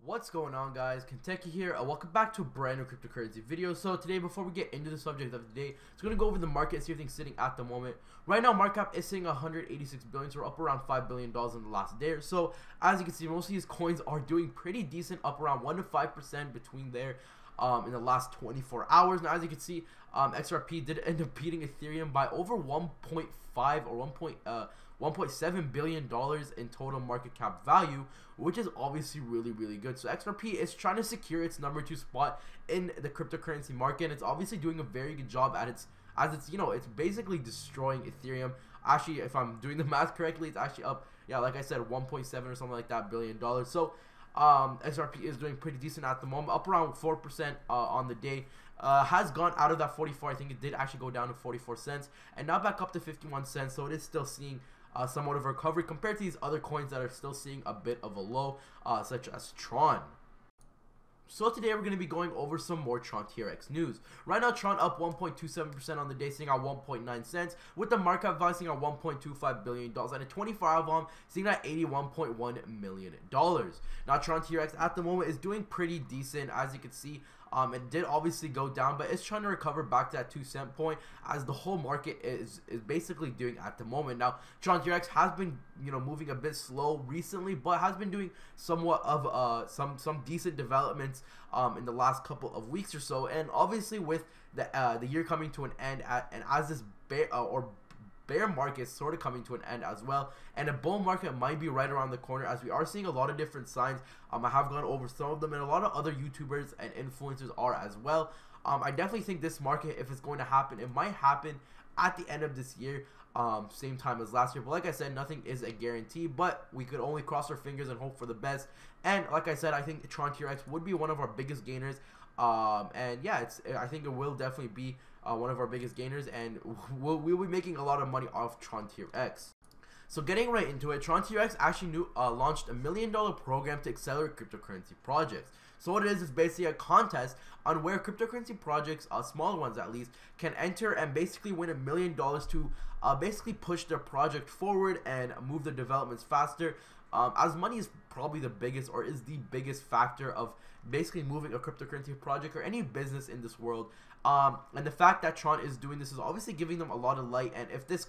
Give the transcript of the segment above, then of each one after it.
What's going on, guys? Kentucky here. Welcome back to a brand new cryptocurrency video. So today, before we get into the subject of the day, it's going to go over the market and see everything's sitting at the moment. Right now, market cap is sitting 186 billion, so we're up around $5 billion in the last day or so. As you can see, most of these coins are doing pretty decent, up around 1 to 5% between there in the last 24 hours. Now, as you can see, XRP did end up beating Ethereum by over 1.5 or 1.7 billion dollars in total market cap value, which is obviously really good. So XRP is trying to secure its #2 spot in the cryptocurrency market, and it's obviously doing a very good job at it's basically destroying Ethereum. Actually, if I'm doing the math correctly, it's actually up, yeah, like I said, 1.7 or something like that billion dollars. So XRP is doing pretty decent at the moment, up around 4% on the day. Has gone out of that 44. I think it did actually go down to 44 cents and now back up to 51 cents. So it is still seeing somewhat of a recovery compared to these other coins that are still seeing a bit of a low, such as TRON. So today we're going to be going over some more TRON TRX news. Right now, TRON up 1.27% on the day, sitting at 1.9 cents, with the market cap value sitting at $1.25 billion, and a 24-hour volume sitting at $81.1 million. Now, TRON TRX at the moment is doing pretty decent, as you can see. It did obviously go down, but it's trying to recover back to that 2-cent point, as the whole market is basically doing at the moment. Now, TRON TRX has been moving a bit slow recently, but has been doing somewhat of some decent developments in the last couple of weeks or so. And obviously, with the year coming to an end, and as this bear market is sort of coming to an end as well, and a bull market might be right around the corner, as we are seeing a lot of different signs. I have gone over some of them, and a lot of other YouTubers and influencers are as well. I definitely think this market, if it's going to happen, it might happen at the end of this year, same time as last year. But like I said, nothing is a guarantee, but we could only cross our fingers and hope for the best. And like I said, I think TRON TRX would be one of our biggest gainers. And yeah, I think it will definitely be one of our biggest gainers, and we'll be making a lot of money off TRON TRX. So getting right into it, TRON TRX actually launched a $1 million program to accelerate cryptocurrency projects. So what it is basically a contest on where cryptocurrency projects, smaller ones at least, can enter and basically win $1 million to basically push their project forward and move their developments faster. As money is probably the biggest, or is the biggest factor of basically moving a cryptocurrency project or any business in this world. And the fact that TRON is doing this is obviously giving them a lot of light. And if this,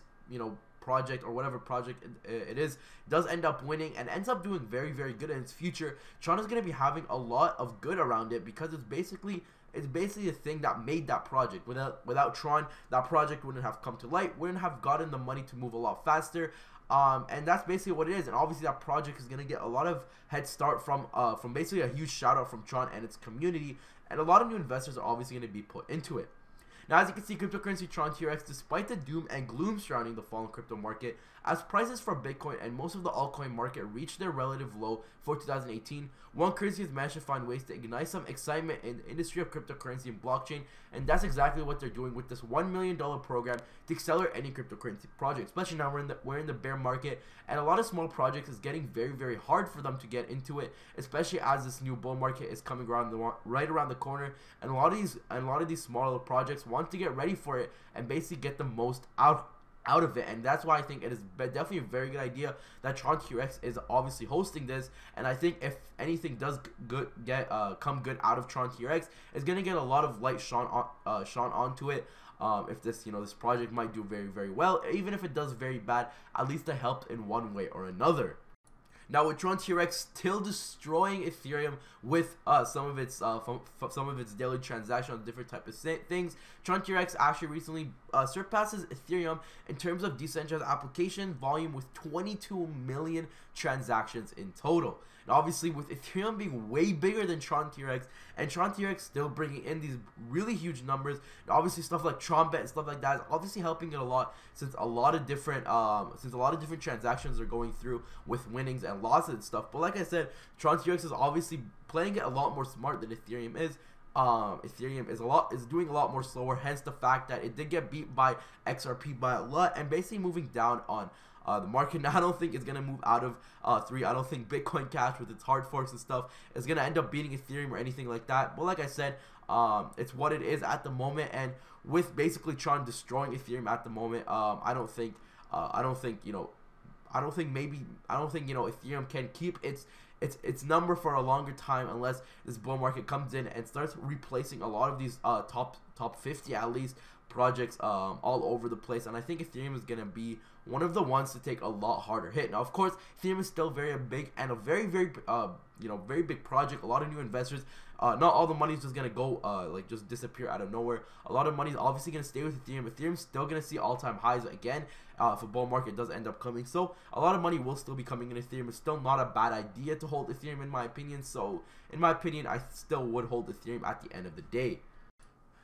project or whatever project it is does end up winning and ends up doing very good in its future, TRON is going to be having a lot of good around it, because it's basically the thing that made that project. Without TRON, that project wouldn't have come to light, wouldn't have gotten the money to move a lot faster. And that's basically what it is. And obviously that project is going to get a lot of head start from basically a huge shout out from TRON and its community, and a lot of new investors are obviously going to be put into it. Now, as you can see, cryptocurrency TRON TRX, despite the doom and gloom surrounding the fallen crypto market, as prices for Bitcoin and most of the altcoin market reached their relative low for 2018, one currency has managed to find ways to ignite some excitement in the industry of cryptocurrency and blockchain, and that's exactly what they're doing with this $1 million program to accelerate any cryptocurrency project. Especially now we're in the bear market, and a lot of small projects is getting very hard for them to get into it, especially as this new bull market is coming right around the corner, and a lot of these smaller projects want to get ready for it and basically get the most out of it. And that's why I think it is definitely a very good idea that TRON TRX is obviously hosting this. And I think if anything does come good out of TRON TRX, it's gonna get a lot of light shone onto it. If this this project might do very well, even if it does very bad, at least it helped in one way or another. Now, with TRON TRX still destroying Ethereum with some of its daily transactions on different type of things, TRON TRX actually recently surpasses Ethereum in terms of decentralized application volume, with 22 million transactions in total. And obviously, with Ethereum being way bigger than TRON TRX, and TRON TRX still bringing in these really huge numbers, and obviously stuff like TronBet and stuff like that is obviously helping it a lot, since a lot of different transactions are going through with winnings and losses and stuff. But like I said, TRON TRX is obviously playing it a lot more smart than Ethereum is. Ethereum is doing a lot more slower, hence the fact that it did get beat by XRP by a lot, and basically moving down on the market. Now, I don't think it's going to move out of 3. I don't think Bitcoin Cash with its hard forks and stuff is going to end up beating Ethereum or anything like that. But like I said, it's what it is at the moment. And with basically TRON destroying Ethereum at the moment, I don't think Ethereum can keep its number for a longer time, unless this bull market comes in and starts replacing a lot of these top 50 at least projects all over the place. And I think Ethereum is gonna be one of the ones to take a lot harder hit. Now, of course, Ethereum is still very big and a very very big project. A lot of new investors. Not all the money is just gonna go like just disappear out of nowhere. A lot of money is obviously gonna stay with Ethereum. Ethereum's still gonna see all-time highs again if a bull market does end up coming. So a lot of money will still be coming in Ethereum. It's still not a bad idea to hold Ethereum in my opinion. So in my opinion, I still would hold Ethereum at the end of the day.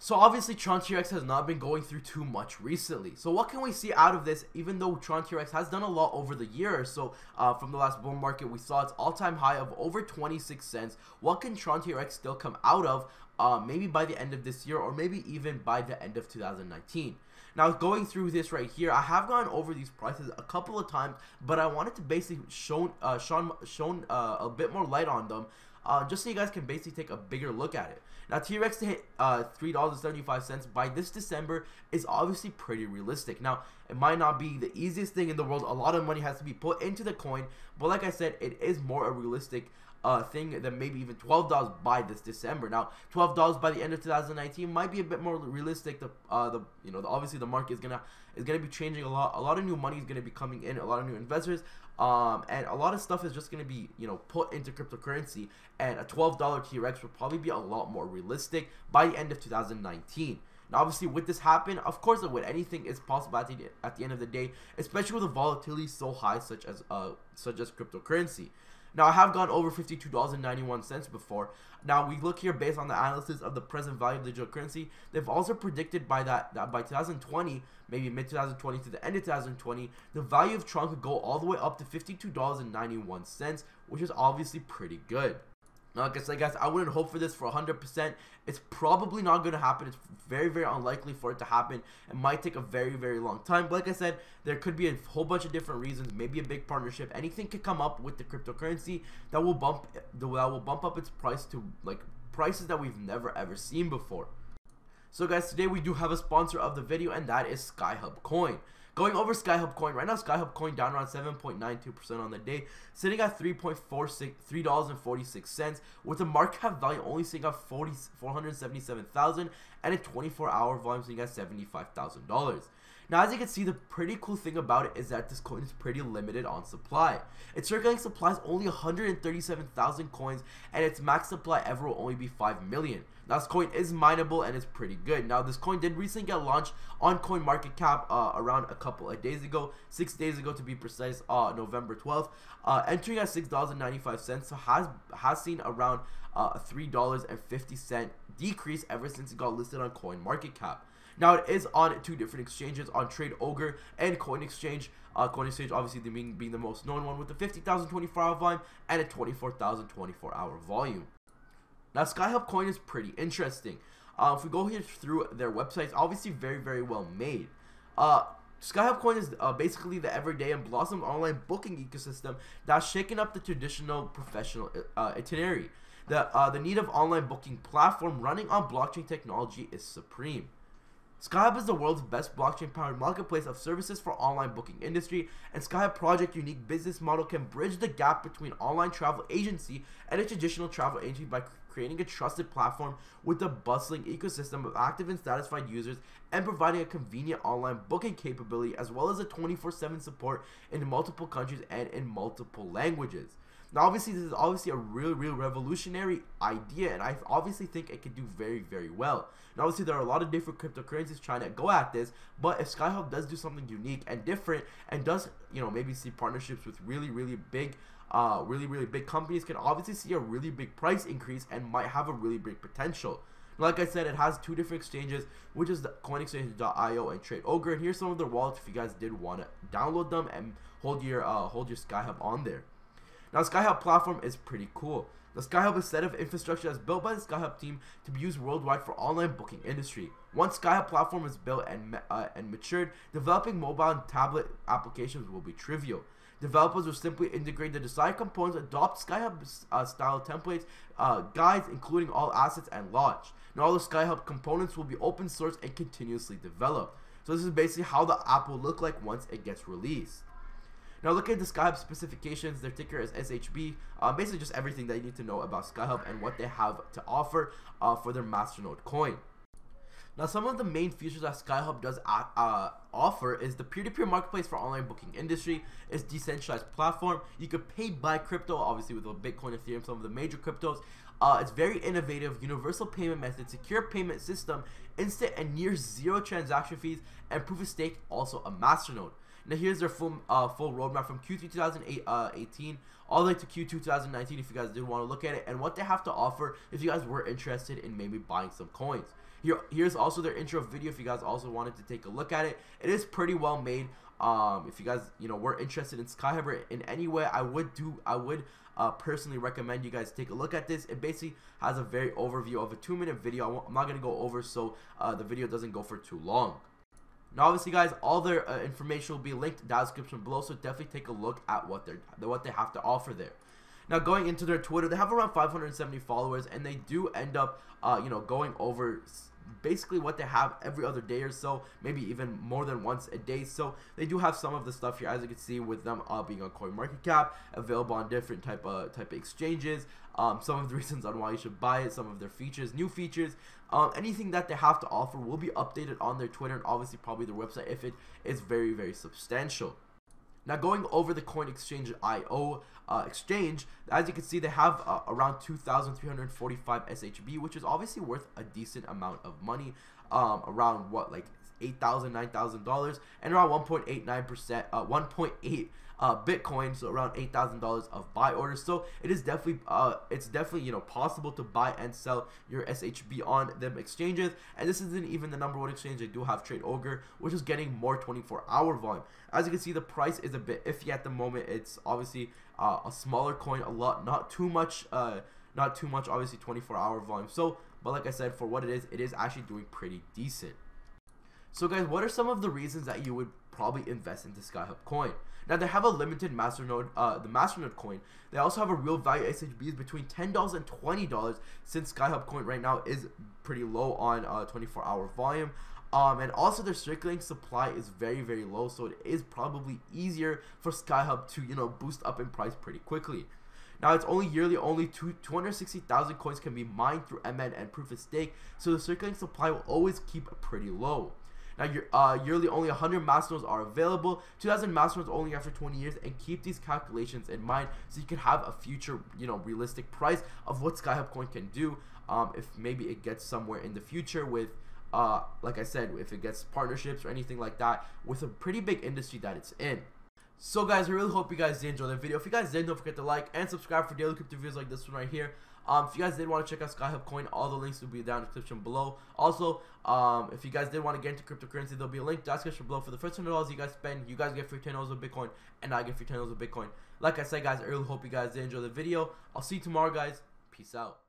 So obviously TRON TRX has not been going through too much recently. So what can we see out of this? Even though TRON TRX has done a lot over the year or so from the last bull market, we saw its all-time high of over 26 cents. What can TRON TRX still come out of maybe by the end of this year, or maybe even by the end of 2019? Now, going through this right here, I have gone over these prices a couple of times, but I wanted to basically shone a bit more light on them, just so you guys can basically take a bigger look at it. Now, TRX to hit $3.75 by this December is obviously pretty realistic. Now, it might not be the easiest thing in the world. A lot of money has to be put into the coin, but like I said, it is more a realistic thing than maybe even $12 by this December. Now, $12 by the end of 2019 might be a bit more realistic. Obviously the market is gonna be changing a lot. A lot of new money is gonna be coming in. A lot of new investors, and a lot of stuff is just gonna be put into cryptocurrency. And a $12 TRX will probably be a lot more realistic by the end of 2019. Now, obviously, with this happen, of course, with anything is possible at the end of the day, especially with the volatility so high, such as cryptocurrency. Now, I have gone over $52.91 before. Now, we look here based on the analysis of the present value of digital currency. They've also predicted by that by 2020, maybe mid-2020 to the end of 2020, the value of TRON could go all the way up to $52.91, which is obviously pretty good. Now, like I said, guys, I wouldn't hope for this for 100%. It's probably not going to happen. It's very, very unlikely for it to happen. It might take a very, very long time. But like I said, there could be a whole bunch of different reasons. Maybe a big partnership. Anything could come up with the cryptocurrency that will bump up its price to like prices that we've never ever seen before. So, guys, today we do have a sponsor of the video, and that is Skyhub Coin. Going over Skyhub Coin, right now Skyhub Coin down around 7.92% on the day, sitting at $3.46, with a market cap value only sitting at $477,000 and a 24-hour volume sitting at $75,000. Now, as you can see, the pretty cool thing about it is that this coin is pretty limited on supply. Its circulating supply is only 137,000 coins, and its max supply ever will only be 5 million. Now, this coin is mineable and it's pretty good. Now, this coin did recently get launched on CoinMarketCap around a couple of days ago, 6 days ago to be precise, November 12th, entering at $6.95, so has seen around a $3.50 decrease ever since it got listed on CoinMarketCap. Now, it is on two different exchanges, on Trade Ogre and Coin Exchange. Coin Exchange obviously being the most known one, with a 50,000 24-hour volume and a 24,000 24-hour volume. Now, Skyhub Coin is pretty interesting. If we go here through their website, it's obviously very, very well made. Skyhub Coin is basically the everyday and blossom online booking ecosystem that's shaken up the traditional professional itinerary. The need of online booking platform running on blockchain technology is supreme. Skyhub is the world's best blockchain-powered marketplace of services for online booking industry, and Skyhub Project unique business model can bridge the gap between online travel agency and a traditional travel agency by creating a trusted platform with a bustling ecosystem of active and satisfied users, and providing a convenient online booking capability, as well as a 24/7 support in multiple countries and in multiple languages. Now, obviously, this is obviously a real revolutionary idea, and I obviously think it could do very, very well. Now, obviously, there are a lot of different cryptocurrencies trying to go at this, but if Skyhub does do something unique and different, and does, maybe see partnerships with really big companies, can obviously see a really big price increase and might have a really big potential. Like I said, it has two different exchanges, which is the coinexchange.io and Trade Ogre, and here's some of their wallets if you guys did want to download them and hold your Skyhub on there. Now, Skyhub platform is pretty cool. The Skyhub is a set of infrastructure that's built by the Skyhub team to be used worldwide for online booking industry. Once Skyhub platform is built and matured, developing mobile and tablet applications will be trivial. Developers will simply integrate the desired components, adopt Skyhub style templates, guides, including all assets, and launch. Now, all the Skyhub components will be open source and continuously developed. So this is basically how the app will look like once it gets released. Now look at the SkyHub specifications. Their ticker is SHB. Basically just everything that you need to know about SkyHub and what they have to offer for their Masternode coin. Now, some of the main features that SkyHub does offer is the peer-to-peer marketplace for online booking industry. It's decentralized platform. You could pay by crypto, obviously with Bitcoin, Ethereum, some of the major cryptos. It's very innovative, universal payment method, secure payment system, instant and near zero transaction fees, and proof of stake, also a Masternode. Now here's their full roadmap from Q3 2018 all the way to Q2 2019 if you guys did want to look at it, and what they have to offer if you guys were interested in maybe buying some coins. Here's also their intro video if you guys also wanted to take a look at it. It is pretty well made. If you guys were interested in SkyHub in any way, I would personally recommend you guys take a look at this. It basically has a very overview of a 2-minute video. I'm not gonna go over so the video doesn't go for too long. Now obviously guys, all their information will be linked in the description below, so definitely take a look at what they have to offer there. Now going into their Twitter, they have around 570 followers, and they do end up going over basically what they have every other day or so, maybe even more than once a day. So they do have some of the stuff here, as you can see, with them being on CoinMarketCap, available on different type of exchanges, some of the reasons on why you should buy it, some of their features, new features, anything that they have to offer will be updated on their Twitter and obviously probably their website if it is very, very substantial. Now going over the Coin Exchange IO exchange, as you can see, they have around 2,345 SHB, which is obviously worth a decent amount of money, around what, like $8,000, $9,000, and around 1.8 Bitcoin, so around $8,000 of buy orders. So it is definitely possible to buy and sell your SHB on them exchanges. And this isn't even the #1 exchange. They do have Trade Ogre, which is getting more 24-hour volume. As you can see, the price is a bit iffy at the moment. It's obviously a smaller coin, not too much obviously 24-hour volume. So but like I said, for what it is actually doing pretty decent. So guys, what are some of the reasons that you would probably invest into SkyHub coin? Now they have a limited Masternode, the Masternode coin. They also have a real value SHBs between $10 and $20, since SkyHub coin right now is pretty low on 24-hour volume. And also their circulating supply is very, very low, so it is probably easier for SkyHub to boost up in price pretty quickly. Now it's only 260,000 coins can be mined through MN and proof of stake, so the circulating supply will always keep pretty low. Now yearly only 100 Masternodes are available, 2,000 Masternodes only after 20 years, and keep these calculations in mind so you can have a future realistic price of what SkyHub coin can do if maybe it gets somewhere in the future with like I said, if it gets partnerships or anything like that with a pretty big industry that it's in. So guys, I really hope you guys did enjoy the video. If you guys did, don't forget to like and subscribe for daily crypto videos like this one right here. If you guys did want to check out SkyHub coin, all the links will be down in the description below. Also, if you guys did want to get into cryptocurrency, there'll be a link down in the description below. For the first $100 you guys spend, you guys get free $10 of Bitcoin, and I get free $10 of Bitcoin. Like I said guys, I really hope you guys did enjoy the video. I'll see you tomorrow guys. Peace out.